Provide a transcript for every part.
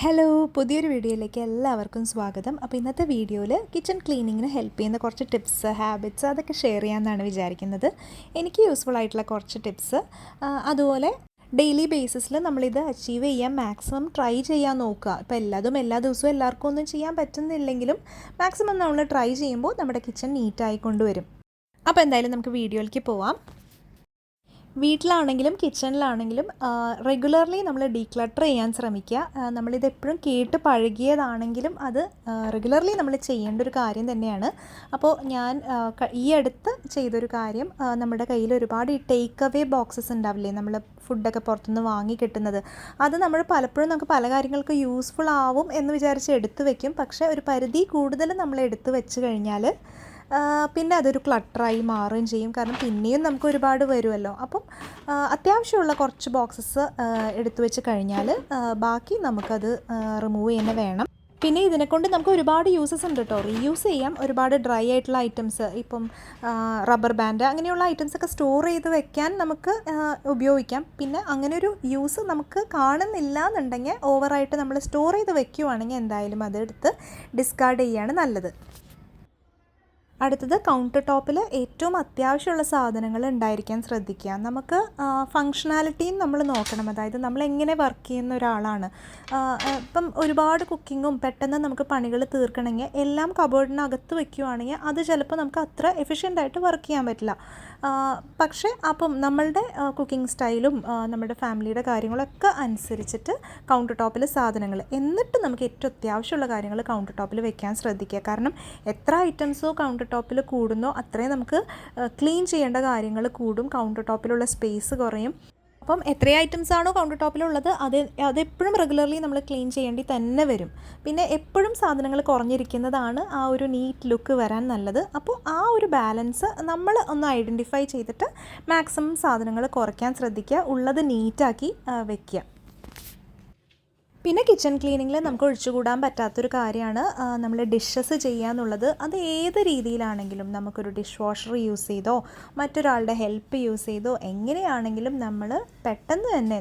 Hello പുതിയൊരു വീഡിയോയിലേക്ക് എല്ലാവർക്കും സ്വാഗതം. അപ്പോൾ ഇന്നത്തെ വീഡിയോയിൽ കിച്ചൺ ക്ലീനിങ്ങിന് ഹെൽപ്പ് ചെയ്യുന്ന കുറച്ച് ടിപ്സ് ഹാബിറ്റ്സ് അതൊക്കെ ഷെയർ ചെയ്യാമെന്നാണ് വിചാരിക്കുന്നത്. എനിക്ക് യൂസ്ഫുൾ ആയിട്ടുള്ള കുറച്ച് ടിപ്സ്, അതുപോലെ ഡെയിലി ബേസിസിൽ നമ്മളിത് അച്ചീവ് ചെയ്യാൻ മാക്സിമം ട്രൈ ചെയ്യാൻ നോക്കുക. ഇപ്പോൾ എല്ലാ ദിവസവും എല്ലാവർക്കും ഒന്നും ചെയ്യാൻ പറ്റുന്നില്ലെങ്കിലും മാക്സിമം നമ്മൾ ട്രൈ ചെയ്യുമ്പോൾ നമ്മുടെ കിച്ചൺ നീറ്റായി കൊണ്ടുവരും. അപ്പോൾ എന്തായാലും നമുക്ക് വീഡിയോയിലേക്ക് പോവാം. വീട്ടിലാണെങ്കിലും കിച്ചണിലാണെങ്കിലും റെഗുലർലി നമ്മൾ ഡീക്ലട്ടർ ചെയ്യാൻ ശ്രമിക്കുക. നമ്മളിതെപ്പോഴും കേട്ട് പഴകിയതാണെങ്കിലും അത് റെഗുലർലി നമ്മൾ ചെയ്യേണ്ട ഒരു കാര്യം തന്നെയാണ്. അപ്പോൾ ഞാൻ ഈ അടുത്ത് ചെയ്തൊരു കാര്യം, നമ്മുടെ കയ്യിൽ ഒരുപാട് ഈ ടേക്ക് അവേ ബോക്സസ് ഉണ്ടാവില്ലേ, നമ്മൾ ഫുഡൊക്കെ പുറത്തുനിന്ന് വാങ്ങി കിട്ടുന്നത്, അത് നമ്മൾ പലപ്പോഴും നമുക്ക് പല കാര്യങ്ങൾക്ക് യൂസ്ഫുൾ ആവും എന്ന് വിചാരിച്ച് എടുത്തു വയ്ക്കും. പക്ഷേ ഒരു പരിധി കൂടുതൽ നമ്മൾ എടുത്തു വെച്ച് കഴിഞ്ഞാൽ പിന്നെ അതൊരു ക്ലട്ടറായി മാറുകയും ചെയ്യും. കാരണം പിന്നെയും നമുക്ക് ഒരുപാട് വരുമല്ലോ. അപ്പം അത്യാവശ്യമുള്ള കുറച്ച് ബോക്സസ് എടുത്തു വെച്ച് കഴിഞ്ഞാൽ ബാക്കി നമുക്കത് റിമൂവ് തന്നെ വേണം. പിന്നെ ഇതിനെക്കൊണ്ട് നമുക്ക് ഒരുപാട് യൂസസ് ഉണ്ട് കേട്ടോ. റീയൂസ് ചെയ്യാം. ഒരുപാട് ഡ്രൈ ആയിട്ടുള്ള ഐറ്റംസ്, ഇപ്പം റബ്ബർ ബാൻഡ് അങ്ങനെയുള്ള ഐറ്റംസൊക്കെ സ്റ്റോർ ചെയ്ത് വെക്കാൻ നമുക്ക് ഉപയോഗിക്കാം. പിന്നെ അങ്ങനെ ഒരു യൂസ് നമുക്ക് കാണുന്നില്ല എന്നുണ്ടെങ്കിൽ ഓവറായിട്ട് നമ്മൾ സ്റ്റോർ ചെയ്ത് വെക്കുകയാണെങ്കിൽ എന്തായാലും അതെടുത്ത് ഡിസ്കാർഡ് ചെയ്യുകയാണ് നല്ലത്. അടുത്തത് കൗണ്ടർ ടോപ്പിൽ ഏറ്റവും അത്യാവശ്യമുള്ള സാധനങ്ങൾ ഉണ്ടായിരിക്കാൻ ശ്രദ്ധിക്കുക. നമുക്ക് ഫങ്ഷണാലിറ്റിയും നമ്മൾ നോക്കണം. അതായത് നമ്മൾ എങ്ങനെ വർക്ക് ചെയ്യുന്ന ഒരാളാണ്. ഇപ്പം ഒരുപാട് കുക്കിങ്ങും പെട്ടെന്ന് നമുക്ക് പണികൾ തീർക്കണമെങ്കിൽ എല്ലാം കബോർഡിനകത്ത് വയ്ക്കുകയാണെങ്കിൽ അത് ചിലപ്പോൾ നമുക്ക് അത്ര എഫിഷ്യൻ്റായിട്ട് വർക്ക് ചെയ്യാൻ പറ്റില്ല. പക്ഷേ അപ്പം നമ്മളുടെ കുക്കിംഗ് സ്റ്റൈലും നമ്മുടെ ഫാമിലിയുടെ കാര്യങ്ങളൊക്കെ അനുസരിച്ചിട്ട് കൗണ്ടർ ടോപ്പിൽ സാധനങ്ങൾ, എന്നിട്ട് നമുക്ക് ഏറ്റവും അത്യാവശ്യമുള്ള കാര്യങ്ങൾ കൗണ്ടർ ടോപ്പിൽ വെക്കാൻ ശ്രദ്ധിക്കുക. കാരണം എത്ര ഐറ്റംസോ കൗണ്ടർ ടോപ്പിൽ കൂടുന്നോ അത്രയും നമുക്ക് ക്ലീൻ ചെയ്യേണ്ട കാര്യങ്ങൾ കൂടും, കൗണ്ടർ ടോപ്പിലുള്ള സ്പേസ് കുറയും. അപ്പം എത്ര ഐറ്റംസ് ആണോ കൗണ്ടർ ടോപ്പിലുള്ളത് അതെപ്പോഴും റെഗുലർലി നമ്മൾ ക്ലീൻ ചെയ്യേണ്ടി തന്നെ വരും. പിന്നെ എപ്പോഴും സാധനങ്ങൾ കുറഞ്ഞിരിക്കുന്നതാണ് ആ ഒരു നീറ്റ് ലുക്ക് വരാൻ നല്ലത്. അപ്പോൾ ആ ഒരു ബാലൻസ് നമ്മൾ ഒന്ന് ഐഡൻറ്റിഫൈ ചെയ്തിട്ട് മാക്സിമം സാധനങ്ങൾ കുറയ്ക്കാൻ ശ്രദ്ധിക്കുക, ഉള്ളത് നീറ്റാക്കി വയ്ക്കുക. പിന്നെ കിച്ചൺ ക്ലീനിങ്ങിൽ നമുക്ക് ഒഴിച്ചുകൂടാൻ പറ്റാത്തൊരു കാര്യമാണ് നമ്മൾ ഡിഷസ് ചെയ്യുക എന്നുള്ളത്. അത് ഏത് രീതിയിലാണെങ്കിലും, നമുക്കൊരു ഡിഷ് വാഷർ യൂസ് ചെയ്തോ മറ്റൊരാളുടെ ഹെൽപ്പ് യൂസ് ചെയ്തോ എങ്ങനെയാണെങ്കിലും നമ്മൾ പെട്ടെന്ന് തന്നെ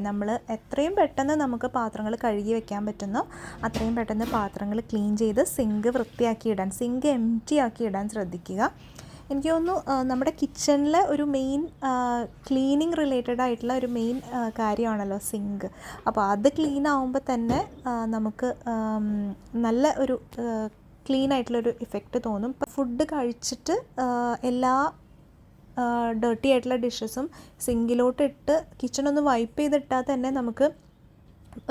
എത്രയും പെട്ടെന്ന് നമുക്ക് പാത്രങ്ങൾ കഴുകി വെക്കാൻ പറ്റുന്നോ അത്രയും പെട്ടെന്ന് പാത്രങ്ങൾ ക്ലീൻ ചെയ്ത് സിങ്ക് വൃത്തിയാക്കി ഇടാൻ, സിങ്ക് എംപ്റ്റി ആക്കി ഇടാൻ ശ്രദ്ധിക്കുക. എനിക്ക് തോന്നുന്നു നമ്മുടെ കിച്ചണിലെ ഒരു മെയിൻ ക്ലീനിങ് റിലേറ്റഡ് ആയിട്ടുള്ള ഒരു മെയിൻ കാര്യമാണല്ലോ സിങ്ക്. അപ്പോൾ അത് ക്ലീൻ ആവുമ്പോൾ തന്നെ നമുക്ക് നല്ല ഒരു ക്ലീൻ ആയിട്ടുള്ളൊരു ഇഫക്റ്റ് തോന്നും. ഫുഡ് കഴിച്ചിട്ട് എല്ലാ ഡേർട്ടി ആയിട്ടുള്ള ഡിഷസും സിങ്കിലോട്ട് ഇട്ട് കിച്ചണൊന്ന് വൈപ്പ് ചെയ്തിട്ടാൽ തന്നെ നമുക്ക്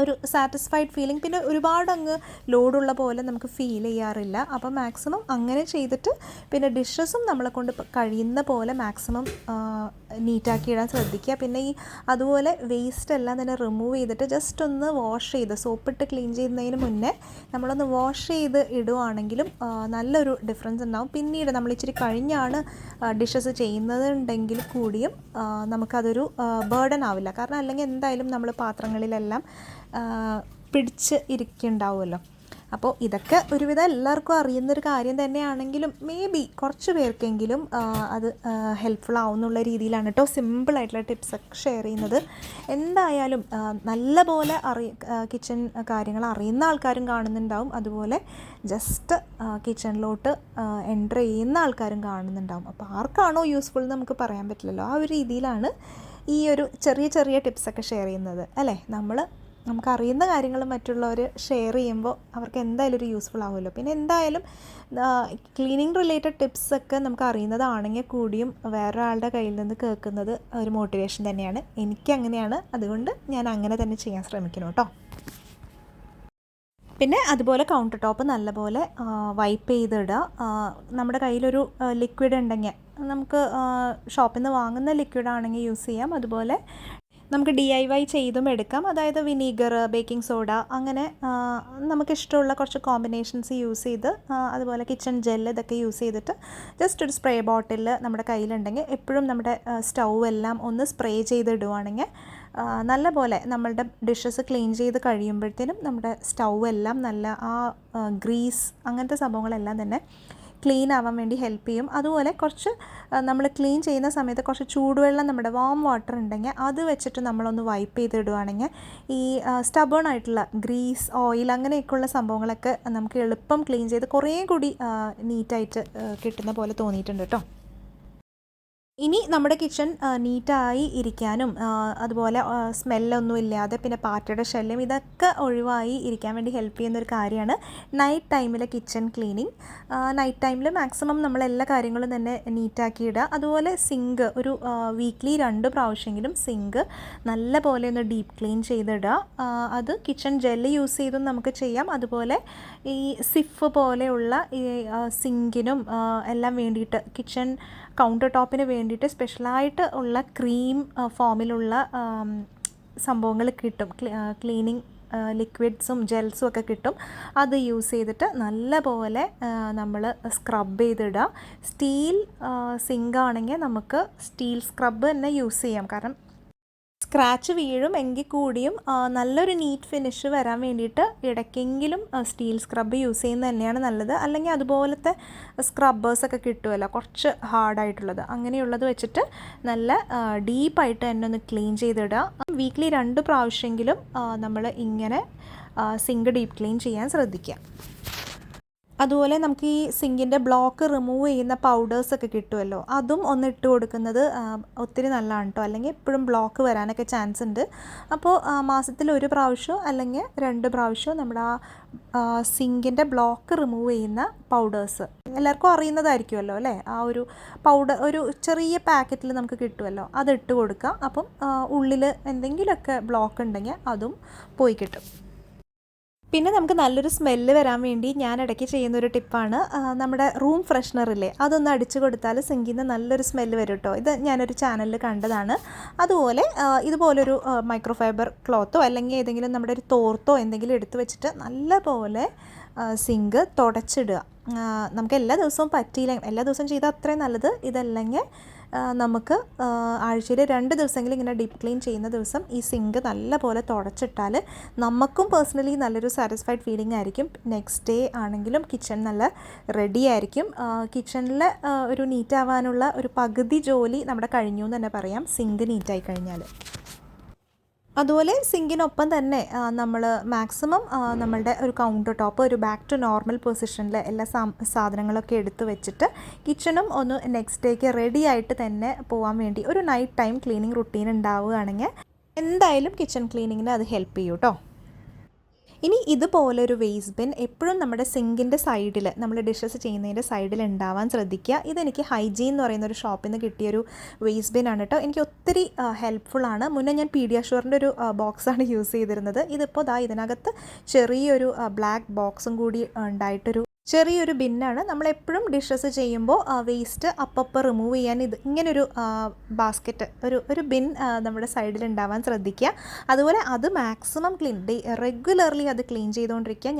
ഒരു സാറ്റിസ്ഫൈഡ് ഫീലിംഗ്, പിന്നെ ഒരുപാട് അങ്ങ് ലോഡുള്ള പോലെ നമുക്ക് ഫീൽ ചെയ്യാറില്ല. അപ്പോൾ മാക്സിമം അങ്ങനെ ചെയ്തിട്ട് പിന്നെ ഡിഷസും നമ്മളെ കൊണ്ട് കഴിയുന്ന പോലെ മാക്സിമം നീറ്റാക്കി ഇടാൻ ശ്രദ്ധിക്കുക. പിന്നെ അതുപോലെ വേസ്റ്റ് എല്ലാം തന്നെ റിമൂവ് ചെയ്തിട്ട് ജസ്റ്റ് ഒന്ന് വാഷ് ചെയ്ത് സോപ്പിട്ട് ക്ലീൻ ചെയ്യുന്നതിന് മുന്നേ നമ്മളൊന്ന് വാഷ് ചെയ്ത് ഇടുവാണെങ്കിലും നല്ലൊരു ഡിഫറൻസ് ഉണ്ടാവും. പിന്നീട് നമ്മൾ ഇച്ചിരി കഴിഞ്ഞാണ് ഡിഷസ് ചെയ്യുന്നതുണ്ടെങ്കിൽ കൂടിയും നമുക്കതൊരു ബേർഡൻ ആവില്ല. കാരണം അല്ലെങ്കിൽ എന്തായാലും നമ്മൾ പാത്രങ്ങളിലെല്ലാം പിടിച്ച് ഇരിക്കുന്നുണ്ടാവുമല്ലോ. അപ്പോൾ ഇതൊക്കെ ഒരുവിധം എല്ലാവർക്കും അറിയുന്നൊരു കാര്യം തന്നെയാണെങ്കിലും മേ ബി കുറച്ച് പേർക്കെങ്കിലും അത് ഹെൽപ്ഫുൾ ആവുന്നുള്ള രീതിയിലാണ് കേട്ടോ സിമ്പിളായിട്ടുള്ള ടിപ്സൊക്കെ ഷെയർ ചെയ്യുന്നത്. എന്തായാലും നല്ല പോലെ കിച്ചൺ കാര്യങ്ങൾ അറിയുന്ന ആൾക്കാരും കാണുന്നുണ്ടാവും, അതുപോലെ ജസ്റ്റ് കിച്ചണിലോട്ട് എൻ്റർ ചെയ്യുന്ന ആൾക്കാരും കാണുന്നുണ്ടാവും. അപ്പോൾ ആർക്കാണോ യൂസ്ഫുൾ എന്ന് നമുക്ക് പറയാൻ പറ്റില്ലല്ലോ. ആ ഒരു രീതിയിലാണ് ഈ ഒരു ചെറിയ ടിപ്സൊക്കെ ഷെയർ ചെയ്യുന്നത് അല്ലേ. നമുക്കറിയുന്ന കാര്യങ്ങൾ മറ്റുള്ളവർ ഷെയർ ചെയ്യുമ്പോൾ അവർക്ക് എന്തായാലും ഒരു യൂസ്ഫുൾ ആവുമല്ലോ. പിന്നെ എന്തായാലും ക്ലീനിങ് റിലേറ്റഡ് ടിപ്സൊക്കെ നമുക്ക് അറിയുന്നതാണെങ്കിൽ കൂടിയും വേറൊരാളുടെ കയ്യിൽ നിന്ന് കേൾക്കുന്നത് ഒരു മോട്ടിവേഷൻ തന്നെയാണ്. എനിക്കങ്ങനെയാണ്, അതുകൊണ്ട് ഞാൻ അങ്ങനെ തന്നെ ചെയ്യാൻ ശ്രമിക്കണം കേട്ടോ. പിന്നെ അതുപോലെ കൗണ്ടർ ടോപ്പ് നല്ലപോലെ വൈപ്പ് ചെയ്തിടുക. നമ്മുടെ കയ്യിലൊരു ലിക്വിഡ് ഉണ്ടെങ്കിൽ നമുക്ക് ഷോപ്പിൽ നിന്ന് വാങ്ങുന്ന ലിക്വിഡ് ആണെങ്കിൽ യൂസ് ചെയ്യാം. അതുപോലെ നമുക്ക് DIY ചെയ്തും എടുക്കാം. അതായത് വിനീഗർ, ബേക്കിംഗ് സോഡ, അങ്ങനെ നമുക്കിഷ്ടമുള്ള കുറച്ച് കോമ്പിനേഷൻസ് യൂസ് ചെയ്ത്, അതുപോലെ കിച്ചൺ ജെൽ ഇതൊക്കെ യൂസ് ചെയ്തിട്ട് ജസ്റ്റ് ഒരു സ്പ്രേ ബോട്ടിൽ നമ്മുടെ കയ്യിലുണ്ടെങ്കിൽ എപ്പോഴും നമ്മുടെ സ്റ്റൗ എല്ലാം ഒന്ന് സ്പ്രേ ചെയ്തിടുവാണെങ്കിൽ നല്ല പോലെ നമ്മളുടെ ഡിഷസ് ക്ലീൻ ചെയ്ത് കഴിയുമ്പോഴത്തേനും നമ്മുടെ സ്റ്റൗ എല്ലാം നല്ല ആ ഗ്രീസ് അങ്ങനത്തെ സംഭവങ്ങളെല്ലാം തന്നെ ക്ലീൻ ആവാൻ വേണ്ടി ഹെൽപ്പ് ചെയ്യും. അതുപോലെ കുറച്ച് നമ്മൾ ക്ലീൻ ചെയ്യുന്ന സമയത്ത് കുറച്ച് ചൂടുവെള്ളം നമ്മുടെ വാം വാട്ടർ ഉണ്ടെങ്കിൽ അത് വെച്ചിട്ട് നമ്മളൊന്ന് വൈപ്പ് ചെയ്തിടുവാണെങ്കിൽ ഈ സ്റ്റബേൺ ആയിട്ടുള്ള ഗ്രീസ്, ഓയിൽ അങ്ങനെയൊക്കെയുള്ള സംഭവങ്ങളൊക്കെ നമുക്ക് എളുപ്പം ക്ലീൻ ചെയ്ത് കുറേ കൂടി നീറ്റായിട്ട് കിട്ടുന്ന പോലെ തോന്നിയിട്ടുണ്ട് കേട്ടോ. ഇനി നമ്മുടെ കിച്ചൺ നീറ്റായി ഇരിക്കാനും അതുപോലെ സ്മെല്ലൊന്നും ഇല്ലാതെ പിന്നെ പാറ്റയുടെ ശല്യം ഇതൊക്കെ ഒഴിവായി ഇരിക്കാൻ വേണ്ടി ഹെൽപ്പ് ചെയ്യുന്നൊരു കാര്യമാണ് നൈറ്റ് ടൈമിലെ കിച്ചൺ ക്ലീനിങ്. നൈറ്റ് ടൈമിൽ മാക്സിമം നമ്മൾ എല്ലാ കാര്യങ്ങളും തന്നെ നീറ്റാക്കി ഇടുക. അതുപോലെ സിങ്ക് ഒരു വീക്ക്ലി 2 പ്രാവശ്യമെങ്കിലും സിങ്ക് നല്ല പോലെ ഒന്ന് ഡീപ്പ് ക്ലീൻ ചെയ്തിടുക. അത് കിച്ചൺ ജെല്ല് യൂസ് ചെയ്തും നമുക്ക് ചെയ്യാം. അതുപോലെ ഈ സിഫ് പോലെയുള്ള ഈ സിങ്കിനും എല്ലാം വേണ്ടിയിട്ട് കിച്ചൺ കൗണ്ടർ ടോപ്പിന് വേണ്ടിയിട്ട് സ്പെഷ്യലായിട്ട് ഉള്ള ക്രീം ഫോമിലുള്ള സംഭവങ്ങൾ കിട്ടും. ക്ലീനിങ് ലിക്വിഡ്സും ജെൽസും ഒക്കെ കിട്ടും. അത് യൂസ് ചെയ്തിട്ട് നല്ല പോലെ നമ്മൾ സ്ക്രബ് ചെയ്തിടുക. സ്റ്റീൽ സിങ്കാണെങ്കിൽ നമുക്ക് സ്റ്റീൽ സ്ക്രബ് തന്നെ യൂസ് ചെയ്യാം. കാരണം സ്ക്രാച്ച് വീഴും എങ്കിൽ കൂടിയും നല്ലൊരു നീറ്റ് ഫിനിഷ് വരാൻ വേണ്ടിയിട്ട് ഇടയ്ക്കെങ്കിലും സ്റ്റീൽ സ്ക്രബ് യൂസ് ചെയ്യുന്നത് തന്നെയാണ് നല്ലത്. അല്ലെങ്കിൽ അതുപോലത്തെ സ്ക്രബ്ബേഴ്സൊക്കെ കിട്ടുമല്ലോ കുറച്ച് ഹാർഡായിട്ടുള്ളത്, അങ്ങനെയുള്ളത് വെച്ചിട്ട് നല്ല ഡീപ്പായിട്ട് തന്നെ ഒന്ന് ക്ലീൻ ചെയ്തിടുക. വീക്ക്ലി 2 പ്രാവശ്യമെങ്കിലും നമ്മൾ ഇങ്ങനെ സിങ്ക് ഡീപ്പ് ക്ലീൻ ചെയ്യാൻ ശ്രദ്ധിക്കുക. അതുപോലെ നമുക്ക് ഈ സിങ്കിൻ്റെ ബ്ലോക്ക് റിമൂവ് ചെയ്യുന്ന പൗഡേഴ്സൊക്കെ കിട്ടുമല്ലോ, അതും ഒന്ന് ഇട്ട് കൊടുക്കുന്നത് ഒത്തിരി നല്ലതാണ് കേട്ടോ. അല്ലെങ്കിൽ എപ്പോഴും ബ്ലോക്ക് വരാനൊക്കെ ചാൻസ് ഉണ്ട്. അപ്പോൾ മാസത്തിൽ 1 പ്രാവശ്യമോ അല്ലെങ്കിൽ 2 പ്രാവശ്യമോ നമ്മുടെ ആ സിങ്കിൻ്റെ ബ്ലോക്ക് റിമൂവ് ചെയ്യുന്ന പൗഡേഴ്സ് എല്ലാവർക്കും അറിയുന്നതായിരിക്കുമല്ലോ അല്ലേ. ആ ഒരു പൗഡർ ഒരു ചെറിയ പാക്കറ്റിൽ നമുക്ക് കിട്ടുമല്ലോ, അതിട്ട് കൊടുക്കുക. അപ്പം ഉള്ളിൽ എന്തെങ്കിലുമൊക്കെ ബ്ലോക്ക് ഉണ്ടെങ്കിൽ അതും പോയി കിട്ടും. പിന്നെ നമുക്ക് നല്ലൊരു സ്മെല്ല് വരാൻ വേണ്ടി ഞാൻ ഇടയ്ക്ക് ചെയ്യുന്നൊരു ടിപ്പാണ് നമ്മുടെ റൂം ഫ്രഷ്നറില്ലേ അതൊന്ന് അടിച്ചു കൊടുത്താൽ സിങ്കിൽ നിന്ന് നല്ലൊരു സ്മെല്ല് വരും കേട്ടോ. ഇത് ഞാനൊരു ചാനലിൽ കണ്ടതാണ്. അതുപോലെ ഇതുപോലൊരു മൈക്രോഫൈബർ ക്ലോത്തോ അല്ലെങ്കിൽ ഏതെങ്കിലും നമ്മുടെ ഒരു തോർത്തോ എന്തെങ്കിലും എടുത്ത് വെച്ചിട്ട് നല്ല പോലെ സിങ്ക് തുടച്ചിടുക. നമുക്ക് എല്ലാ ദിവസവും പറ്റിയില്ല, എല്ലാ ദിവസവും ചെയ്താൽ അത്രയും നല്ലത്. ഇതല്ലെങ്കിൽ നമുക്ക് ആഴ്ചയിൽ 2 ദിവസമെങ്കിലും ഇങ്ങനെ ഡീപ്പ് ക്ലീൻ ചെയ്യുന്ന ദിവസം ഈ സിങ്ക് നല്ല പോലെ തുടച്ചിട്ടാൽ നമുക്കും പേഴ്സണലി നല്ലൊരു സാറ്റിസ്ഫൈഡ് ഫീലിംഗ് ആയിരിക്കും. നെക്സ്റ്റ് ഡേ ആണെങ്കിലും കിച്ചൺ നല്ല റെഡി ആയിരിക്കും. കിച്ചണിൽ ഒരു നീറ്റ് ആവാനുള്ള ഒരു പകുതി ജോലി നമ്മുടെ കഴിഞ്ഞു എന്ന് തന്നെ പറയാം സിങ്ക് നീറ്റായി കഴിഞ്ഞാൽ. അതുപോലെ സിങ്കിനൊപ്പം തന്നെ നമ്മൾ മാക്സിമം നമ്മളുടെ ഒരു കൗണ്ടർ ടോപ്പ് ഒരു ബാക്ക് ടു നോർമൽ പൊസിഷനിൽ എല്ലാ സാധനങ്ങളൊക്കെ എടുത്ത് വെച്ചിട്ട് കിച്ചണും ഒന്ന് നെക്സ്റ്റ് ഡേക്ക് റെഡി ആയിട്ട് തന്നെ പോകാൻ വേണ്ടി ഒരു നൈറ്റ് ടൈം ക്ലീനിങ് റുട്ടീൻ ഉണ്ടാവുകയാണെങ്കിൽ എന്തായാലും കിച്ചൺ ക്ലീനിങ്ങിന് അത് ഹെൽപ്പ് ചെയ്യും കേട്ടോ. ഇനി ഇതുപോലൊരു വേസ്റ്റ് ബിൻ എപ്പോഴും നമ്മുടെ സിങ്കിൻ്റെ സൈഡിൽ നമ്മൾ ഡിഷസ് ചെയ്യുന്നതിൻ്റെ സൈഡിൽ ഉണ്ടാവാൻ ശ്രദ്ധിക്കുക. ഇതെനിക്ക് ഹൈജീൻ എന്ന് പറയുന്നൊരു ഷോപ്പിൽ നിന്ന് കിട്ടിയൊരു വേസ്റ്റ് ബിൻ ആണ് കേട്ടോ. എനിക്ക് ഒത്തിരി ഹെൽപ്ഫുള്ളാണ്. മുന്നേ ഞാൻ പീഡിയാഷുവറിൻ്റെ ഒരു ബോക്സാണ് യൂസ് ചെയ്തിരുന്നത്. ഇതിപ്പോൾ ഇതിനകത്ത് ചെറിയൊരു ബ്ലാക്ക് ബോക്സും കൂടി ഉണ്ടായിട്ടൊരു ചെറിയൊരു ബിന്നാണ്. നമ്മളെപ്പോഴും ഡിഷസ് ചെയ്യുമ്പോൾ വേസ്റ്റ് അപ്പം റിമൂവ് ചെയ്യാൻ ഇങ്ങനൊരു ബാസ്ക്കറ്റ് ഒരു ബിൻ നമ്മുടെ സൈഡിൽ ഉണ്ടാവാൻ ശ്രദ്ധിക്കുക. അതുപോലെ അത് മാക്സിമം റെഗുലർലി അത് ക്ലീൻ ചെയ്തുകൊണ്ടിരിക്കുക.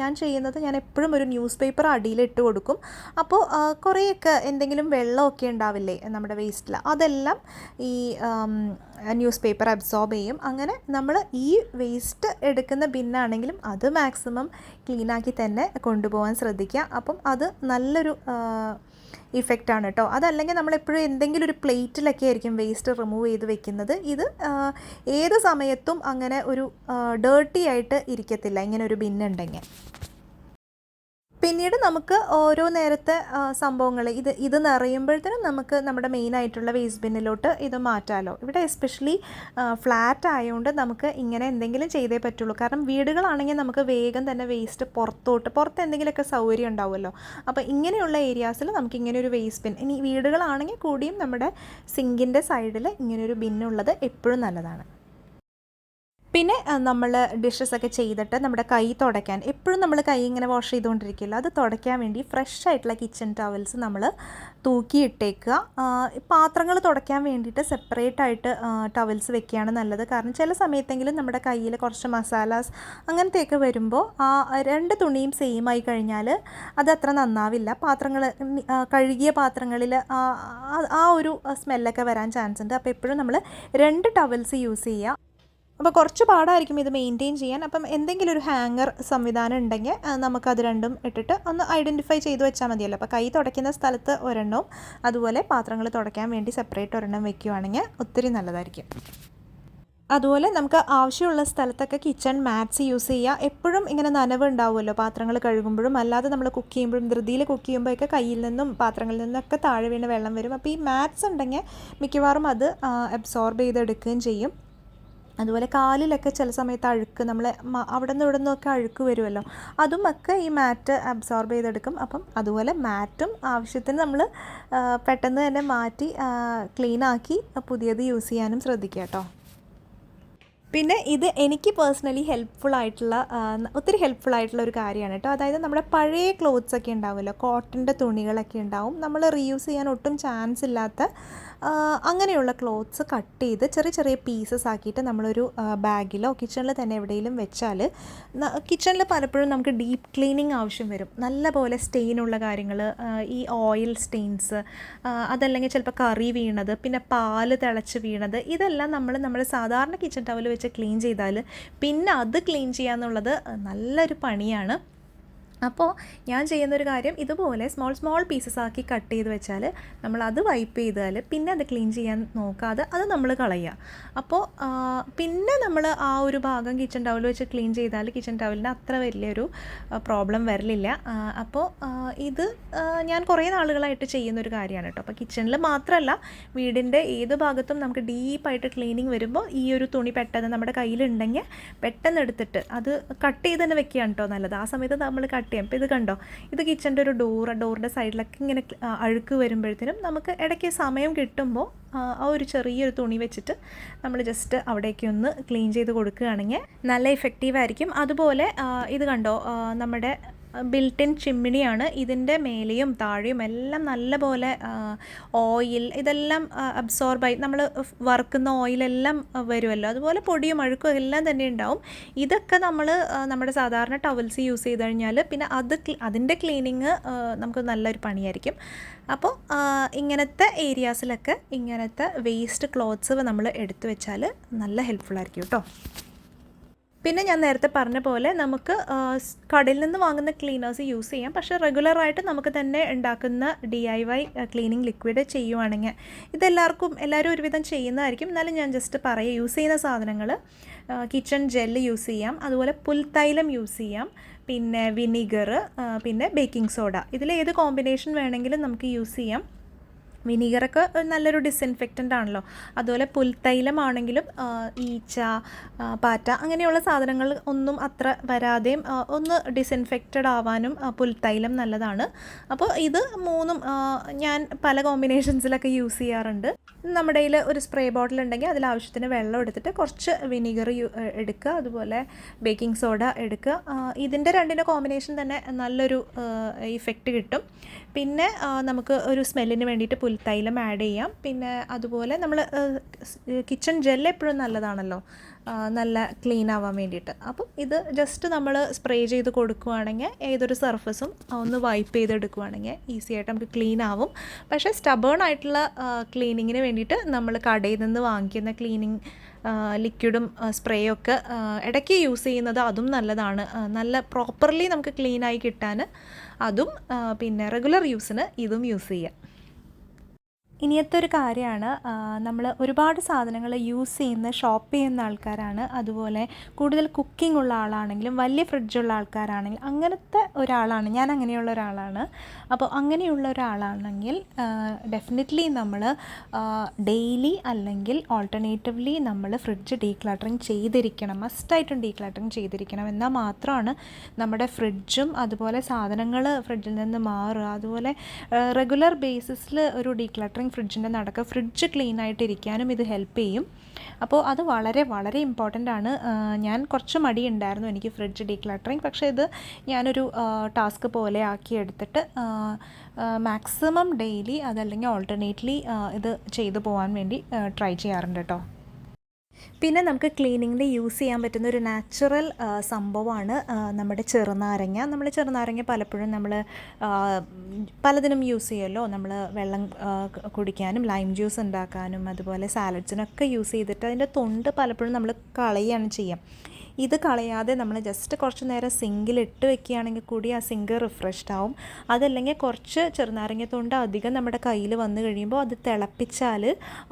ഞാൻ എപ്പോഴും ഒരു ന്യൂസ് പേപ്പർ അടിയിലിട്ട് കൊടുക്കും. അപ്പോൾ കുറേയൊക്കെ എന്തെങ്കിലും വെള്ളമൊക്കെ ഉണ്ടാവില്ലേ നമ്മുടെ വേസ്റ്റിൽ, അതെല്ലാം ഈ ന്യൂസ് പേപ്പർ അബ്സോർബ് ചെയ്യും. അങ്ങനെ നമ്മൾ ഈ വേസ്റ്റ് എടുക്കുന്ന ബിന്നാണെങ്കിലും അത് മാക്സിമം ക്ലീനാക്കി തന്നെ കൊണ്ടുപോകാൻ ശ്രദ്ധിക്കുക. അപ്പം അത് നല്ലൊരു ഇഫക്റ്റാണ് കേട്ടോ. അതല്ലെങ്കിൽ നമ്മളെപ്പോഴും എന്തെങ്കിലും ഒരു പ്ലേറ്റിലൊക്കെ ആയിരിക്കും വേസ്റ്റ് റിമൂവ് ചെയ്ത് വെക്കുന്നത്. ഇത് ഏത് സമയത്തും അങ്ങനെ ഒരു ഡേർട്ടി ആയിട്ട് ഇരിക്കത്തില്ല ഇങ്ങനെ ഒരു ബിന്നുണ്ടെങ്കിൽ. പിന്നീട് നമുക്ക് ഓരോ നേരത്തെ സംഭവങ്ങൾ ഇത് നിറയുമ്പോഴത്തേനും നമുക്ക് നമ്മുടെ മെയിനായിട്ടുള്ള വേസ്റ്റ് ബിന്നിലോട്ട് ഇത് മാറ്റാമല്ലോ. ഇവിടെ എസ്പെഷ്യലി ഫ്ലാറ്റ് ആയതുകൊണ്ട് നമുക്ക് ഇങ്ങനെ എന്തെങ്കിലും ചെയ്തേ പറ്റുള്ളൂ. കാരണം വീടുകളാണെങ്കിൽ നമുക്ക് വേഗം തന്നെ വേസ്റ്റ് പുറത്ത് എന്തെങ്കിലുമൊക്കെ സൗകര്യം ഉണ്ടാവുമല്ലോ. അപ്പോൾ ഇങ്ങനെയുള്ള ഏരിയാസിൽ നമുക്ക് ഇങ്ങനെ ഒരു വേസ്റ്റ് ബിൻ, ഇനി വീടുകളാണെങ്കിൽ കൂടിയും നമ്മുടെ സിങ്കിൻ്റെ സൈഡിൽ ഇങ്ങനെയൊരു ബിന്നുള്ളത് എപ്പോഴും നല്ലതാണ്. പിന്നെ നമ്മൾ ഡിഷസൊക്കെ ചെയ്തിട്ട് നമ്മുടെ കൈ തുടയ്ക്കാൻ എപ്പോഴും നമ്മൾ കൈ ഇങ്ങനെ വാഷ് ചെയ്തുകൊണ്ടിരിക്കില്ല, അത് തുടയ്ക്കാൻ വേണ്ടി ഫ്രഷ് ആയിട്ടുള്ള കിച്ചൺ ടവൽസ് നമ്മൾ തൂക്കിയിട്ടേക്കുക. പാത്രങ്ങൾ തുടയ്ക്കാൻ വേണ്ടിയിട്ട് സെപ്പറേറ്റ് ആയിട്ട് ടവൽസ് വെക്കുകയാണ് നല്ലത്. കാരണം ചില സമയത്തെങ്കിലും നമ്മുടെ കയ്യിൽ കുറച്ച് മസാലാസ് അങ്ങനത്തെയൊക്കെ വരുമ്പോൾ ആ 2 തുണിയും സെയിം ആയി കഴിഞ്ഞാൽ അത് അത്ര നന്നാവില്ല. പാത്രങ്ങൾ കഴുകിയ പാത്രങ്ങളിൽ ആ ഒരു സ്മെല്ലൊക്കെ വരാൻ ചാൻസ് ഉണ്ട്. അപ്പോൾ എപ്പോഴും നമ്മൾ 2 ടവൽസ് യൂസ് ചെയ്യുക. അപ്പോൾ കുറച്ച് പാടായിരിക്കും ഇത് മെയിൻറ്റെയിൻ ചെയ്യാൻ. അപ്പം എന്തെങ്കിലും ഒരു ഹാങ്ങർ സംവിധാനം ഉണ്ടെങ്കിൽ നമുക്കത് രണ്ടും ഇട്ടിട്ട് ഒന്ന് ഐഡൻറ്റിഫൈ ചെയ്ത് വെച്ചാൽ മതിയല്ലോ. അപ്പോൾ കൈ തുടയ്ക്കുന്ന സ്ഥലത്ത് ഒരെണ്ണവും അതുപോലെ പാത്രങ്ങൾ തുടയ്ക്കാൻ വേണ്ടി സെപ്പറേറ്റ് ഒരെണ്ണം വെക്കുകയാണെങ്കിൽ ഒത്തിരി നല്ലതായിരിക്കും. അതുപോലെ നമുക്ക് ആവശ്യമുള്ള സ്ഥലത്തൊക്കെ കിച്ചൺ മാറ്റ്സ് യൂസ് ചെയ്യുക. എപ്പോഴും ഇങ്ങനെ നനവ് ഉണ്ടാവുമല്ലോ പാത്രങ്ങൾ കഴുകുമ്പോഴും, അല്ലാതെ നമ്മൾ കുക്ക് ചെയ്യുമ്പോഴും ധൃതിയിൽ കുക്ക് ചെയ്യുമ്പോഴൊക്കെ കയ്യിൽ നിന്നും പാത്രങ്ങളിൽ നിന്നൊക്കെ താഴെ വീണ് വെള്ളം വരും. അപ്പോൾ ഈ മാറ്റ്സ് ഉണ്ടെങ്കിൽ മിക്കവാറും അത് അബ്സോർബ് ചെയ്തെടുക്കുകയും ചെയ്യും. അതുപോലെ കാലിലൊക്കെ ചില സമയത്ത് അഴുക്ക് നമ്മൾ അവിടെ നിന്ന് ഇവിടെ നിന്നൊക്കെ അഴുക്ക് വരുമല്ലോ, അതുമൊക്കെ ഈ മാറ്റ് അബ്സോർബ് ചെയ്തെടുക്കും. അപ്പം അതുപോലെ മാറ്റും ആവശ്യത്തിന് നമ്മൾ പെട്ടെന്ന് തന്നെ മാറ്റി ക്ലീനാക്കി പുതിയത് യൂസ് ചെയ്യാനും ശ്രദ്ധിക്കുക കേട്ടോ. പിന്നെ ഇത് എനിക്ക് പേഴ്സണലി ഒത്തിരി ഹെൽപ്ഫുൾ ആയിട്ടുള്ള ഒരു കാര്യമാണ് കേട്ടോ. അതായത് നമ്മുടെ പഴയ ക്ലോത്ത്സ് ഒക്കെ ഉണ്ടാവുമല്ലോ, കോട്ടൻ്റെ തുണികളൊക്കെ ഉണ്ടാവും, നമ്മൾ റീയൂസ് ചെയ്യാൻ ഒട്ടും ചാൻസ് ഇല്ലാത്ത അങ്ങനെയുള്ള ക്ലോത്ത്സ് കട്ട് ചെയ്ത് ചെറിയ ചെറിയ പീസസ് ആക്കിയിട്ട് നമ്മളൊരു ബാഗിലോ കിച്ചണിൽ തന്നെ എവിടെയെങ്കിലും വെച്ചാൽ, കിച്ചണിൽ പലപ്പോഴും നമുക്ക് ഡീപ്പ് ക്ലീനിങ് ആവശ്യം വരും. നല്ല പോലെ സ്റ്റെയിനുള്ള കാര്യങ്ങൾ, ഈ ഓയിൽ സ്റ്റെയിൻസ്, അതല്ലെങ്കിൽ ചിലപ്പോൾ കറി വീണത്, പിന്നെ പാല് തിളച്ച് വീണത്, ഇതെല്ലാം നമ്മുടെ സാധാരണ കിച്ചൺ ടവൽ വെച്ച് ക്ലീൻ ചെയ്താൽ പിന്നെ അത് ക്ലീൻ ചെയ്യാന്നുള്ളത് നല്ലൊരു പണിയാണ്. അപ്പോൾ ഞാൻ ചെയ്യുന്നൊരു കാര്യം, ഇതുപോലെ സ്മോൾ പീസസ് ആക്കി കട്ട് ചെയ്ത് വെച്ചാൽ നമ്മളത് വൈപ്പ് ചെയ്താൽ പിന്നെ അത് ക്ലീൻ ചെയ്യാൻ നോക്കാതെ അത് നമ്മൾ കളയുക. അപ്പോൾ പിന്നെ നമ്മൾ ആ ഒരു ഭാഗം കിച്ചൺ ടവൽ വെച്ച് ക്ലീൻ ചെയ്താൽ കിച്ചൺ ടവലിന് അത്ര വലിയൊരു പ്രോബ്ലം വരലില്ല. അപ്പോൾ ഇത് ഞാൻ കുറേ നാളുകളായിട്ട് ചെയ്യുന്നൊരു കാര്യമാണ് കേട്ടോ. അപ്പോൾ കിച്ചണിൽ മാത്രമല്ല, വീടിൻ്റെ ഏത് ഭാഗത്തും നമുക്ക് ഡീപ്പായിട്ട് ക്ലീനിങ് വരുമ്പോൾ ഈ ഒരു തുണി പെട്ടെന്ന് നമ്മുടെ കയ്യിലുണ്ടെങ്കിൽ പെട്ടെന്ന് എടുത്തിട്ട് അത് കട്ട് ചെയ്ത് തന്നെ വെക്കുകയാണ് കേട്ടോ നല്ലത്. ആ സമയത്ത് നമ്മൾ കട്ട് ചെയ്യാം. അപ്പോൾ ഇത് കണ്ടോ, ഇത് കിച്ചൻ്റെ ഒരു ഡോറിൻ്റെ സൈഡിലൊക്കെ ഇങ്ങനെ അഴുക്ക് വരുമ്പോഴത്തേനും നമുക്ക് ഇടയ്ക്ക് സമയം കിട്ടുമ്പോൾ ആ ഒരു ചെറിയൊരു തുണി വെച്ചിട്ട് നമ്മൾ ജസ്റ്റ് അവിടേക്ക് ഒന്ന് ക്ലീൻ ചെയ്ത് കൊടുക്കുകയാണെങ്കിൽ നല്ല ഇഫക്റ്റീവായിരിക്കും. അതുപോലെ ഇത് കണ്ടോ, നമ്മുടെ ബിൽട്ടിൻ ചിമ്മിണിയാണ്. ഇതിൻ്റെ മേലെയും താഴെയും എല്ലാം നല്ലപോലെ ഓയിൽ ഇതെല്ലാം അബ്സോർബായി നമ്മൾ വറുക്കുന്ന ഓയിലെല്ലാം വരുമല്ലോ, അതുപോലെ പൊടിയും അഴുക്കും എല്ലാം തന്നെ ഉണ്ടാവും. ഇതൊക്കെ നമ്മൾ നമ്മുടെ സാധാരണ ടവൽസ് യൂസ് ചെയ്ത് കഴിഞ്ഞാൽ പിന്നെ അതിൻ്റെ ക്ലീനിങ് നമുക്ക് നല്ലൊരു പണിയായിരിക്കും. അപ്പോൾ ഇങ്ങനത്തെ ഏരിയാസിലൊക്കെ ഇങ്ങനത്തെ വേസ്റ്റ് ക്ലോത്ത്സ് നമ്മൾ എടുത്തു വെച്ചാൽ നല്ല ഹെൽപ്ഫുള്ളായിരിക്കും കേട്ടോ. പിന്നെ ഞാൻ നേരത്തെ പറഞ്ഞ പോലെ നമുക്ക് കടയിൽ നിന്ന് വാങ്ങുന്ന ക്ലീനേഴ്സ് യൂസ് ചെയ്യാം. പക്ഷേ റെഗുലറായിട്ട് നമുക്ക് തന്നെ ഉണ്ടാക്കുന്ന DIY ക്ലീനിങ് ലിക്വിഡ് ചെയ്യുവാണെങ്കിൽ എല്ലാവരും ഒരുവിധം ചെയ്യുന്നതായിരിക്കും. എന്നാലും ഞാൻ ജസ്റ്റ് പറയാം, യൂസ് ചെയ്യുന്ന സാധനങ്ങൾ കിച്ചൺ ജെല്ല് യൂസ് ചെയ്യാം, അതുപോലെ പുൽത്തൈലം യൂസ് ചെയ്യാം, പിന്നെ വിനീഗർ, പിന്നെ ബേക്കിംഗ് സോഡ. ഇതിലേത് കോമ്പിനേഷൻ വേണമെങ്കിലും നമുക്ക് യൂസ് ചെയ്യാം. വിനീഗറൊക്കെ നല്ലൊരു ഡിസിൻഫെക്റ്റൻ്റ് ആണല്ലോ. അതുപോലെ പുൽത്തൈലമാണെങ്കിലും ഈച്ച, പാറ്റ അങ്ങനെയുള്ള സാധനങ്ങൾ ഒന്നും അത്ര വരാതെയും ഒന്ന് ഡിസിൻഫെക്റ്റഡ് ആവാനും പുൽത്തൈലം നല്ലതാണ്. അപ്പോൾ ഇത് മൂന്നും ഞാൻ പല കോമ്പിനേഷൻസിലൊക്കെ യൂസ് ചെയ്യാറുണ്ട്. നമ്മുടെ കയ്യിൽ ഒരു സ്പ്രേ ബോട്ടിൽ ഉണ്ടെങ്കിൽ അതിൽ ആവശ്യത്തിന് വെള്ളം എടുത്തിട്ട് കുറച്ച് വിനീഗർ എടുക്കുക, അതുപോലെ ബേക്കിംഗ് സോഡ എടുക്കുക. ഇതിൻ്റെ രണ്ടിൻ്റെ കോമ്പിനേഷൻ തന്നെ നല്ലൊരു ഇഫക്റ്റ് കിട്ടും. പിന്നെ നമുക്ക് ഒരു സ്മെല്ലിന് വേണ്ടിയിട്ട് പുൽത്തൈലം ആഡ് ചെയ്യാം. പിന്നെ അതുപോലെ നമ്മൾ കിച്ചൺ ജെല്ല് എപ്പോഴും നല്ലതാണല്ലോ, നല്ല ക്ലീൻ ആവാൻ വേണ്ടിയിട്ട്. അപ്പം ഇത് ജസ്റ്റ് നമ്മൾ സ്പ്രേ ചെയ്ത് കൊടുക്കുകയാണെങ്കിൽ ഏതൊരു സർഫസും ഒന്ന് വൈപ്പ് ചെയ്തെടുക്കുകയാണെങ്കിൽ ഈസി ആയിട്ട് നമുക്ക് ക്ലീൻ ആവും. പക്ഷേ സ്റ്റബേൺ ആയിട്ടുള്ള ക്ലീനിങ്ങിന് വേണ്ടിയിട്ട് നമ്മൾ കടയിൽ നിന്ന് വാങ്ങിക്കുന്ന ക്ലീനിങ് ലിക്വിഡും സ്പ്രേയൊക്കെ ഇടയ്ക്ക് യൂസ് ചെയ്യുന്നത് അതും നല്ലതാണ്. നല്ല പ്രോപ്പർലി നമുക്ക് ക്ലീനായി കിട്ടാൻ അതും, പിന്നെ റെഗുലർ യൂസിന് ഇതും യൂസ് ചെയ്യാം. ഇനിയത്തെ ഒരു കാര്യമാണ്, നമ്മൾ ഒരുപാട് സാധനങ്ങൾ യൂസ് ചെയ്യുന്ന ഷോപ്പ് ചെയ്യുന്ന ആൾക്കാരാണ്. അതുപോലെ കൂടുതൽ കുക്കിംഗ് ഉള്ള ആളാണെങ്കിലും വലിയ ഫ്രിഡ്ജുള്ള ആൾക്കാരാണെങ്കിലും അങ്ങനത്തെ ഒരാളാണ് ഞാൻ. അങ്ങനെയുള്ള ഒരാളാണ്. അപ്പോൾ അങ്ങനെയുള്ള ഒരാളാണെങ്കിൽ ഡെഫിനറ്റ്ലി നമ്മൾ ഡെയിലി അല്ലെങ്കിൽ ഓൾട്ടർനേറ്റീവ്ലി നമ്മൾ ഫ്രിഡ്ജ് ഡീക്ലട്ടറിങ് ചെയ്തിരിക്കണം, മസ്റ്റായിട്ടും ഡീക്ലട്ടറിങ് ചെയ്തിരിക്കണം. എന്നാൽ മാത്രമാണ് നമ്മുടെ ഫ്രിഡ്ജും അതുപോലെ സാധനങ്ങൾ ഫ്രിഡ്ജിൽ നിന്ന് മാറുക. അതുപോലെ റെഗുലർ ബേസിസിൽ ഒരു ഡീക്ലട്ടറിങ് ഫ്രിഡ്ജിൻ്റെ നടക്കുക, ഫ്രിഡ്ജ് ക്ലീൻ ആയിട്ടിരിക്കാനും ഇത് ഹെൽപ്പ് ചെയ്യും. അപ്പോൾ അത് വളരെ വളരെ ഇമ്പോർട്ടൻ്റ് ആണ്. ഞാൻ കുറച്ച് മടിയുണ്ടായിരുന്നു എനിക്ക് ഫ്രിഡ്ജ് ഡീക്ലട്ടറിങ്, പക്ഷേ ഇത് ഞാനൊരു ടാസ്ക് പോലെ ആക്കി എടുത്തിട്ട് മാക്സിമം ഡെയിലി അതല്ലെങ്കിൽ ഓൾട്ടർനേറ്റ്ലി ഇത് ചെയ്തു പോകാൻ വേണ്ടി ട്രൈ ചെയ്യാറുണ്ട് കേട്ടോ. പിന്നെ നമുക്ക് ക്ലീനിങ്ങിന് യൂസ് ചെയ്യാൻ പറ്റുന്ന ഒരു നാച്ചുറൽ സംഭവമാണ് നമ്മുടെ ചെറുനാരങ്ങ. നമ്മൾ ചെറുനാരങ്ങ പലപ്പോഴും നമ്മൾ പലതിനും യൂസ് ചെയ്യുമല്ലോ. നമ്മൾ വെള്ളം കുടിക്കാനും ലൈം ജ്യൂസ് ഉണ്ടാക്കാനും അതുപോലെ സാലഡ്സിനൊക്കെ യൂസ് ചെയ്തിട്ട് അതിൻ്റെ തൊണ്ട് പലപ്പോഴും നമ്മൾ കളയുകയാണ് ചെയ്യുക. ഇത് കളയാതെ നമ്മൾ ജസ്റ്റ് കുറച്ച് നേരം സിങ്കിലിട്ട് വെക്കുകയാണെങ്കിൽ കൂടി ആ സിങ്ക് റിഫ്രഷ്ഡ് ആവും. അതല്ലെങ്കിൽ കുറച്ച് ചെറുനാരങ്ങ തൊണ്ട് അധികം നമ്മുടെ കയ്യിൽ വന്നു കഴിയുമ്പോൾ അത് തിളപ്പിച്ചാൽ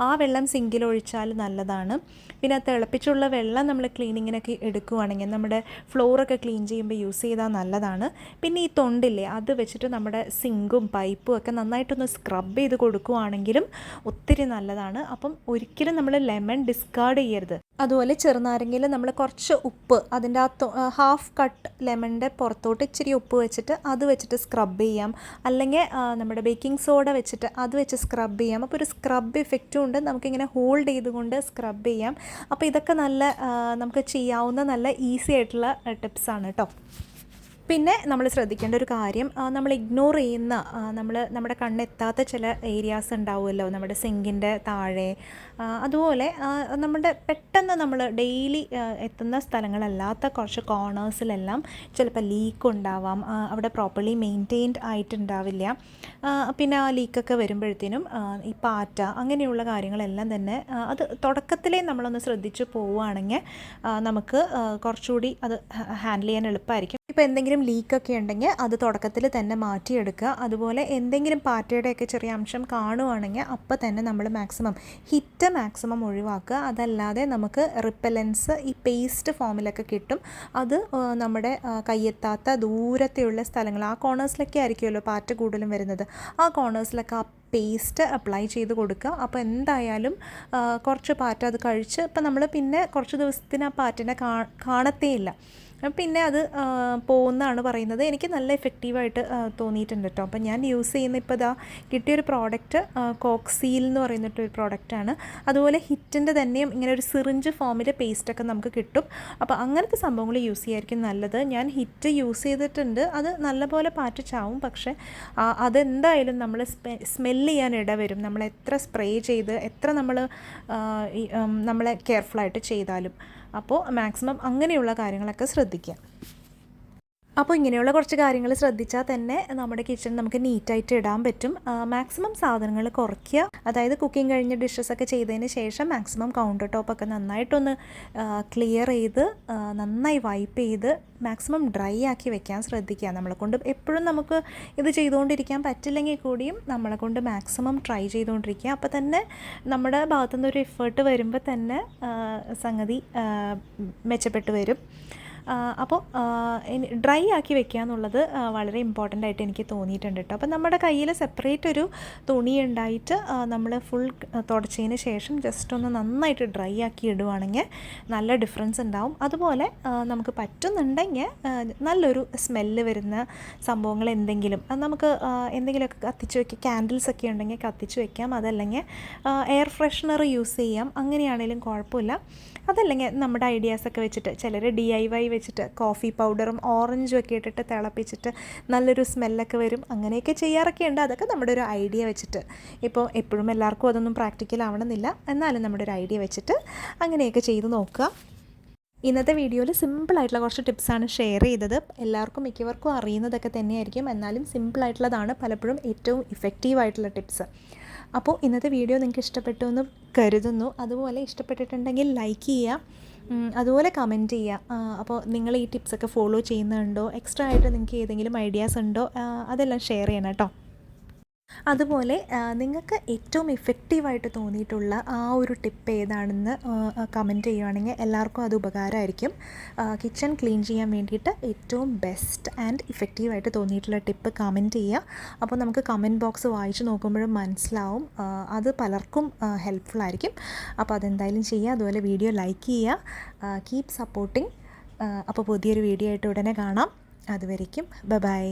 ആ വെള്ളം സിങ്കിലൊഴിച്ചാൽ നല്ലതാണ്. പിന്നെ തിളപ്പിച്ചുള്ള വെള്ളം നമ്മൾ ക്ലീനിങ്ങിനൊക്കെ എടുക്കുകയാണെങ്കിൽ നമ്മുടെ ഫ്ലോറൊക്കെ ക്ലീൻ ചെയ്യുമ്പോൾ യൂസ് ചെയ്താൽ നല്ലതാണ്. പിന്നെ ഈ തൊണ്ടില്ലേ അത് വെച്ചിട്ട് നമ്മുടെ സിങ്കും പൈപ്പും ഒക്കെ നന്നായിട്ടൊന്ന് സ്ക്രബ് ചെയ്ത് കൊടുക്കുകയാണെങ്കിലും ഒത്തിരി നല്ലതാണ്. അപ്പം ഒരിക്കലും നമ്മൾ ലെമൺ ഡിസ്കാർഡ് ചെയ്യരുത്. അതുപോലെ ചെറുനാരങ്ങയിൽ നമ്മൾ കുറച്ച് ഉപ്പ് അതിൻ്റെ ആ ഹാഫ് കട്ട് ലെമണിൻ്റെ പുറത്തോട്ട് ഇച്ചിരി ഉപ്പ് വെച്ചിട്ട് അത് വെച്ചിട്ട് സ്ക്രബ് ചെയ്യാം. അല്ലെങ്കിൽ നമ്മുടെ ബേക്കിംഗ് സോഡ വെച്ചിട്ട് അത് വെച്ച് സ്ക്രബ് ചെയ്യാം. അപ്പോൾ ഒരു സ്ക്രബ് ഇഫക്റ്റും ഉണ്ട്. നമുക്കിങ്ങനെ ഹോൾഡ് ചെയ്തുകൊണ്ട് സ്ക്രബ് ചെയ്യാം. അപ്പോൾ ഇതൊക്കെ നല്ല നമുക്ക് ചെയ്യാവുന്ന നല്ല ഈസി ആയിട്ടുള്ള ടിപ്സാണ് കേട്ടോ. പിന്നെ നമ്മൾ ശ്രദ്ധിക്കേണ്ട ഒരു കാര്യം, നമ്മൾ ഇഗ്നോർ ചെയ്യുന്ന നമ്മുടെ കണ്ണെത്താത്ത ചില ഏരിയാസ് ഉണ്ടാവുമല്ലോ, നമ്മുടെ സിങ്കിൻ്റെ താഴെ. അതുപോലെ നമ്മുടെ പെട്ടെന്ന് നമ്മൾ ഡെയിലി എത്തുന്ന സ്ഥലങ്ങളല്ലാത്ത കുറച്ച് കോർണേഴ്സിലെല്ലാം ചിലപ്പോൾ ലീക്ക് ഉണ്ടാവാം. അവിടെ പ്രോപ്പർലി മെയിൻറ്റെയിൻഡ് ആയിട്ടുണ്ടാവില്ല. പിന്നെ ആ ലീക്കൊക്കെ വരുമ്പോഴത്തേനും ഈ പാറ്റ അങ്ങനെയുള്ള കാര്യങ്ങളെല്ലാം തന്നെ അത് തുടക്കത്തിലേ നമ്മളൊന്ന് ശ്രദ്ധിച്ച് പോവുകയാണെങ്കിൽ നമുക്ക് കുറച്ചുകൂടി അത് ഹാൻഡിൽ ചെയ്യാൻ എളുപ്പമായിരിക്കും. ഇപ്പോൾ എന്തെങ്കിലും ലീക്കൊക്കെ ഉണ്ടെങ്കിൽ അത് തുടക്കത്തിൽ തന്നെ മാറ്റിയെടുക്കുക. അതുപോലെ എന്തെങ്കിലും പാറ്റയുടെയൊക്കെ ചെറിയ അംശം കാണുവാണെങ്കിൽ അപ്പോൾ തന്നെ നമ്മൾ മാക്സിമം ഒഴിവാക്കുക. അതല്ലാതെ നമുക്ക് റിപ്പലൻസ് ഈ പേസ്റ്റ് ഫോമിലൊക്കെ കിട്ടും. അത് നമ്മുടെ കയ്യെത്താത്ത ദൂരത്തെയുള്ള സ്ഥലങ്ങൾ, ആ കോർണേഴ്സിലൊക്കെ ആയിരിക്കുമല്ലോ പാറ്റ കൂടുതലും വരുന്നത്, ആ കോർണേഴ്സിലൊക്കെ ആ പേസ്റ്റ് അപ്ലൈ ചെയ്ത് കൊടുക്കുക. അപ്പോൾ എന്തായാലും കുറച്ച് പാറ്റ അത് കഴിച്ച് ഇപ്പം നമ്മൾ പിന്നെ കുറച്ച് ദിവസത്തിന് ആ പാറ്റിനെ കാണത്തേയില്ല. പിന്നെ അത് പോകുന്നതാണ് പറയുന്നത്. എനിക്ക് നല്ല എഫക്റ്റീവായിട്ട് തോന്നിയിട്ടുണ്ട് കേട്ടോ. അപ്പം ഞാൻ യൂസ് ചെയ്യുന്ന ഇപ്പോൾ ഇതാ കിട്ടിയൊരു പ്രോഡക്റ്റ് കോക്സീൽ എന്ന് പറയുന്നിട്ടൊരു പ്രോഡക്റ്റാണ്. അതുപോലെ ഹിറ്റിൻ്റെ തന്നെയും ഇങ്ങനെ ഒരു സിറിഞ്ച് ഫോമിൽ പേസ്റ്റൊക്കെ നമുക്ക് കിട്ടും. അപ്പോൾ അങ്ങനത്തെ സംഭവങ്ങൾ യൂസ് ചെയ്യായിരിക്കും നല്ലത്. ഞാൻ ഹിറ്റ് യൂസ് ചെയ്തിട്ടുണ്ട്. അത് നല്ലപോലെ പാറ്റ് ചാവും. പക്ഷേ അതെന്തായാലും നമ്മൾ സ്മെല്ല് ചെയ്യാൻ ഇടവരും. നമ്മൾ എത്ര സ്പ്രേ ചെയ്ത് എത്ര നമ്മളെ കെയർഫുള്ളായിട്ട് ചെയ്താലും. അപ്പോൾ മാക്സിമം അങ്ങനെയുള്ള കാര്യങ്ങളൊക്കെ ശ്രദ്ധിക്കുക. അപ്പോൾ ഇങ്ങനെയുള്ള കുറച്ച് കാര്യങ്ങൾ ശ്രദ്ധിച്ചാൽ തന്നെ നമ്മുടെ കിച്ചൺ നമുക്ക് നീറ്റായിട്ട് ഇടാൻ പറ്റും. മാക്സിമം സാധനങ്ങൾ കുറയ്ക്കുക. അതായത് കുക്കിംഗ് കഴിഞ്ഞ് ഡിഷസൊക്കെ ചെയ്തതിന് ശേഷം മാക്സിമം കൗണ്ടർ ടോപ്പൊക്കെ നന്നായിട്ടൊന്ന് ക്ലിയർ ചെയ്ത് നന്നായി വൈപ്പ് ചെയ്ത് മാക്സിമം ഡ്രൈ ആക്കി വെക്കാൻ ശ്രദ്ധിക്കുക. നമ്മളെക്കൊണ്ട് എപ്പോഴും നമുക്ക് ഇത് ചെയ്തുകൊണ്ടിരിക്കാൻ പറ്റില്ലെങ്കിൽ കൂടിയും നമ്മളെക്കൊണ്ട് മാക്സിമം ട്രൈ ചെയ്തുകൊണ്ടിരിക്കുക. അപ്പോൾ തന്നെ നമ്മുടെ ഭാഗത്തുനിന്ന് ഒരു എഫേർട്ട് വരുമ്പോൾ തന്നെ സംഗതി മെച്ചപ്പെട്ട് വരും. അപ്പോൾ ഡ്രൈ ആക്കി വെക്കുക എന്നുള്ളത് വളരെ ഇമ്പോർട്ടൻ്റ് ആയിട്ട് എനിക്ക് തോന്നിയിട്ടുണ്ട് കേട്ടോ. അപ്പോൾ നമ്മുടെ കയ്യിൽ സെപ്പറേറ്റ് ഒരു തുണി ഉണ്ടായിട്ട് നമ്മൾ ഫുൾ തുടച്ചതിന് ശേഷം ജസ്റ്റ് ഒന്ന് നന്നായിട്ട് ഡ്രൈ ആക്കി ഇടുവാണെങ്കിൽ നല്ല ഡിഫറൻസ് ഉണ്ടാവും. അതുപോലെ നമുക്ക് പറ്റുന്നുണ്ടെങ്കിൽ നല്ലൊരു സ്മെല്ല് വരുന്ന സംഭവങ്ങൾ എന്തെങ്കിലും നമുക്ക് എന്തെങ്കിലുമൊക്കെ കത്തിച്ച് വയ്ക്കുക. ക്യാൻഡിൽസൊക്കെ ഉണ്ടെങ്കിൽ കത്തിച്ച് വയ്ക്കാം. അതല്ലെങ്കിൽ എയർ ഫ്രഷ്നർ യൂസ് ചെയ്യാം. അങ്ങനെയാണെങ്കിലും കുഴപ്പമില്ല. അതല്ലെങ്കിൽ നമ്മുടെ ഐഡിയാസൊക്കെ വെച്ചിട്ട് ചിലർ DIY വെച്ചിട്ട് കോഫി പൗഡറും ഓറഞ്ചും ഒക്കെ ഇട്ടിട്ട് തിളപ്പിച്ചിട്ട് നല്ലൊരു സ്മെല്ലൊക്കെ വരും. അങ്ങനെയൊക്കെ ചെയ്യാറൊക്കെ ഉണ്ട്. അതൊക്കെ നമ്മുടെ ഒരു ഐഡിയ വെച്ചിട്ട്, ഇപ്പോൾ എപ്പോഴും എല്ലാവർക്കും അതൊന്നും പ്രാക്ടിക്കൽ ആവണമെന്നില്ല, എന്നാലും നമ്മുടെ ഒരു ഐഡിയ വെച്ചിട്ട് അങ്ങനെയൊക്കെ ചെയ്ത് നോക്കുക. ഇന്നത്തെ വീഡിയോയിൽ സിമ്പിളായിട്ടുള്ള കുറച്ച് ടിപ്സാണ് ഷെയർ ചെയ്തത്. എല്ലാവർക്കും മിക്കവർക്കും അറിയുന്നതൊക്കെ തന്നെയായിരിക്കും, എന്നാലും സിമ്പിളായിട്ടുള്ളതാണ് പലപ്പോഴും ഏറ്റവും ഇഫക്റ്റീവായിട്ടുള്ള ടിപ്സ്. അപ്പോൾ ഇന്നത്തെ വീഡിയോ നിങ്ങൾക്ക് ഇഷ്ടപ്പെട്ടു എന്ന് കരുതുന്നു. അതുപോലെ ഇഷ്ടപ്പെട്ടിട്ടുണ്ടെങ്കിൽ ലൈക്ക് ചെയ്യുക, അതുപോലെ കമൻറ്റ് ചെയ്യുക. അപ്പോൾ നിങ്ങൾ ഈ ടിപ്സൊക്കെ ഫോളോ ചെയ്യുന്നുണ്ടോ, എക്സ്ട്രാ ആയിട്ട് നിങ്ങൾക്ക് ഏതെങ്കിലും ഐഡിയാസ് ഉണ്ടോ, അതെല്ലാം ഷെയർ ചെയ്യണം കേട്ടോ. അതുപോലെ നിങ്ങൾക്ക് ഏറ്റവും ഇഫക്റ്റീവായിട്ട് തോന്നിയിട്ടുള്ള ആ ഒരു ടിപ്പ് ഏതാണെന്ന് കമൻറ്റ് ചെയ്യുകയാണെങ്കിൽ എല്ലാവർക്കും അത് ഉപകാരമായിരിക്കും. കിച്ചൺ ക്ലീൻ ചെയ്യാൻ വേണ്ടിയിട്ട് ഏറ്റവും ബെസ്റ്റ് ആൻഡ് ഇഫക്റ്റീവായിട്ട് തോന്നിയിട്ടുള്ള ടിപ്പ് കമൻറ്റ് ചെയ്യുക. അപ്പോൾ നമുക്ക് കമൻറ്റ് ബോക്സ് വായിച്ച് നോക്കുമ്പോഴും മനസ്സിലാവും. അത് പലർക്കും ഹെൽപ്ഫുള്ളായിരിക്കും. അപ്പോൾ അതെന്തായാലും ചെയ്യുക. അതുപോലെ വീഡിയോ ലൈക്ക് ചെയ്യുക. Keep supporting. അപ്പോൾ പുതിയൊരു വീഡിയോ ആയിട്ട് ഉടനെ കാണാം. അതുവരേക്കും ബൈ.